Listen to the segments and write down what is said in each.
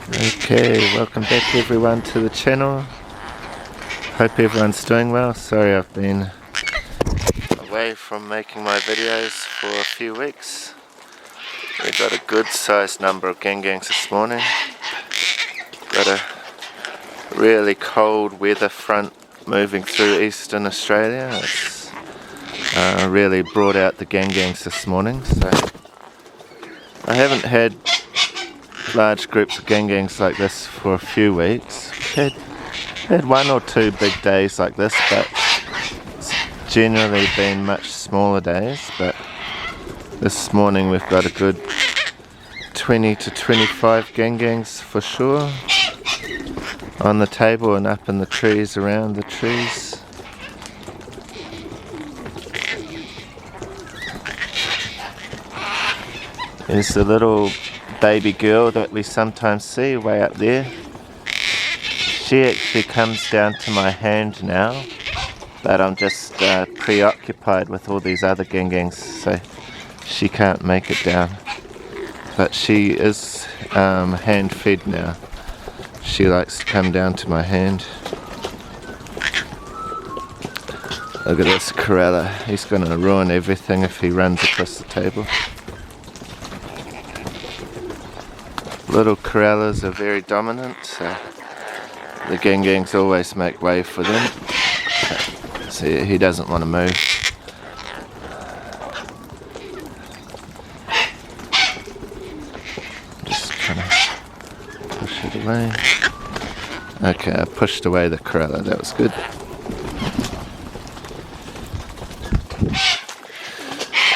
Okay, welcome back everyone to the channel. Hope everyone's doing well. Sorry I've been away from making my videos for a few weeks. We got a good sized number of gangangs this morning. Got a really cold weather front moving through eastern Australia. It's really brought out the gangangs this morning. So I haven't had large groups of gangangs like this for a few weeks. Had one or two big days like this, but it's generally been much smaller days. But this morning we've got a good 20 to 25 gangangs for sure on the table and up in the trees, around the trees. There's the little baby girl that we sometimes see way up there. She actually comes down to my hand now, but I'm just preoccupied with all these other gangangs, so she can't make it down. But she is hand fed now. She likes to come down to my hand. Look at this Corella. He's going to ruin everything if he runs across the table. Little Corellas are very dominant, so the gangangs always make way for them. See, he doesn't want to move. Just trying to push it away. Okay, I pushed away the Corella, that was good.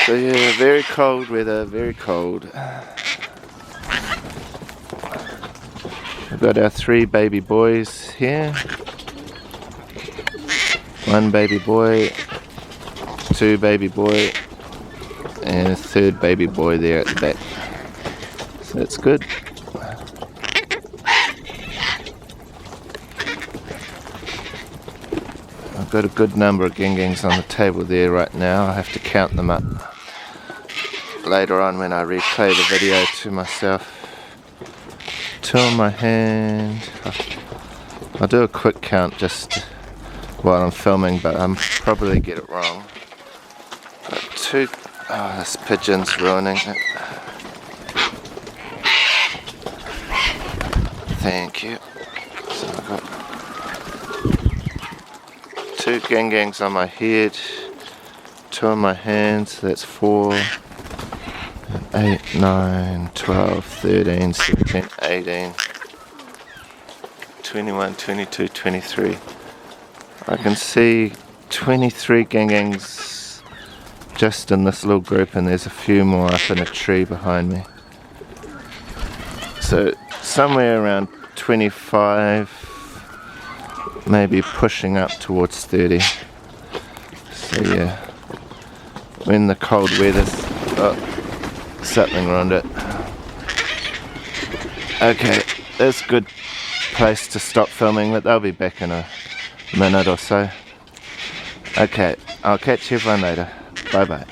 So yeah, very cold weather, very cold. We've got our 3 baby boys here. 1 baby boy, 2 baby boy, and a 3rd baby boy there at the back. So that's good. I've got a good number of gangangs on the table there right now. I have to count them up later on when I replay the video to myself. 2 on my hand. I'll do a quick count just while I'm filming, but I'll probably get it wrong. Got 2. Oh, this pigeon's ruining it. Thank you. So I've got 2 gangangs on my head, 2 on my hands, so that's 4. 8, 9, 12, 13, 17, 18, 21, 22, 23. I can see 23 gangangs just in this little group, and there's a few more up in a tree behind me. So somewhere around 25, maybe pushing up towards 30. So yeah, when the cold weather's something around it. Okay, that's a good place to stop filming, but they'll be back in a minute or so. Okay, I'll catch everyone later. Bye bye.